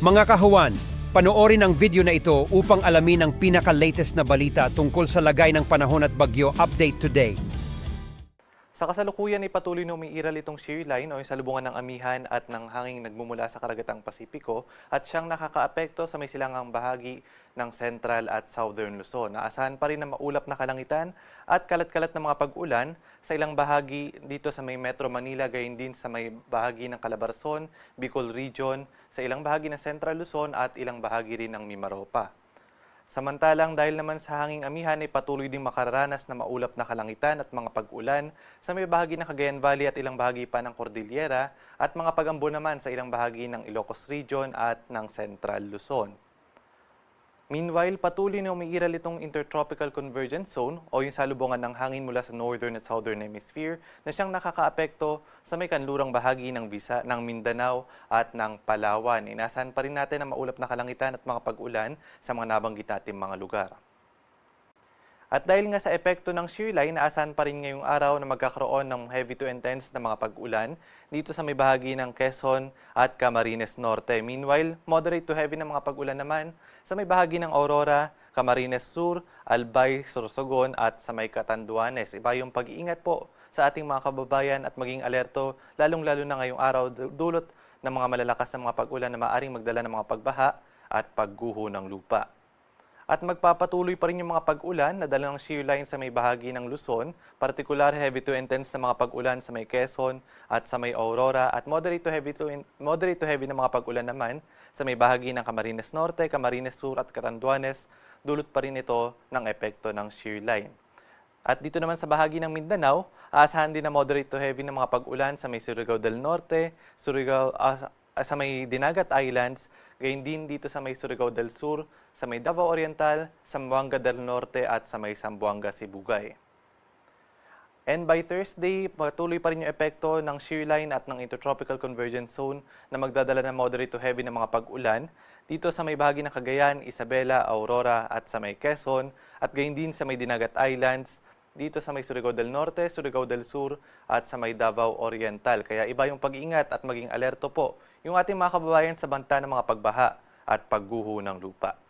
Mga kahuwan, panoorin ang video na ito upang alamin ang pinaka-latest na balita tungkol sa lagay ng panahon at bagyo update today. Sa kasalukuyan ay patuloy na umiiral itong shear line o yung salubungan ng amihan at ng hanging nagmumula sa karagatang Pasipiko at siyang nakakaapekto sa may silangang bahagi ng Central at Southern Luzon. Naasahan pa rin na maulap na kalangitan at kalat-kalat na mga pag-ulan sa ilang bahagi dito sa may Metro Manila, gayon din sa may bahagi ng Calabarzon, Bicol Region, sa ilang bahagi ng Central Luzon at ilang bahagi rin ng Mimaropa. Samantalang dahil naman sa hanging amihan ay patuloy ding makararanas na maulap na kalangitan at mga pag-ulan sa may bahagi ng Cagayan Valley at ilang bahagi pa ng Cordillera at mga pagambo naman sa ilang bahagi ng Ilocos Region at ng Central Luzon. Meanwhile, patuloy na umiiral itong Intertropical Convergence Zone o yung salubungan ng hangin mula sa Northern at Southern Hemisphere na siyang nakakaapekto sa may kanlurang bahagi ng Mindanao at ng Palawan. Inasahan pa rin natin na maulap na kalangitan at mga pag-ulan sa mga nabanggit nating mga lugar. At dahil nga sa epekto ng shear line, naasahan pa rin ngayong araw na magkakaroon ng heavy to intense na mga pag-ulan dito sa may bahagi ng Quezon at Camarines Norte. Meanwhile, moderate to heavy na mga pag-ulan naman sa may bahagi ng Aurora, Camarines Sur, Albay, Sorsogon at sa may Catanduanes. Iba yung pag-iingat po sa ating mga kababayan at maging alerto lalong-lalo na ngayong araw dulot ng mga malalakas na mga pag-ulan na maaaring magdala ng mga pagbaha at pagguho ng lupa. At magpapatuloy pa rin yung mga pag-ulan na dala ng shear line sa may bahagi ng Luzon, partikular heavy to intense na mga pag-ulan sa may Quezon at sa may Aurora at moderate to heavy na mga pag-ulan naman sa may bahagi ng Camarines Norte, Camarines Sur at Catanduanes, dulot pa rin ito ng epekto ng shear line. At dito naman sa bahagi ng Mindanao, aasahan din na moderate to heavy na mga pag-ulan sa may Surigao del Norte, sa may Dinagat Islands, gayon din dito sa may Surigao del Sur, sa may Davao Oriental, Zamboanga del Norte at sa may Zamboanga Sibugay. And by Thursday, patuloy pa rin yung epekto ng shear line at ng Intertropical Convergence Zone na magdadala ng moderate to heavy na mga pag-ulan dito sa may bahagi ng Cagayan, Isabela, Aurora at sa may Quezon at gayon din sa may Dinagat Islands, dito sa may Surigao del Norte, Surigao del Sur at sa may Davao Oriental. Kaya iba yung pag-iingat at maging alerto po yung ating mga kababayan sa banta ng mga pagbaha at pagguho ng lupa.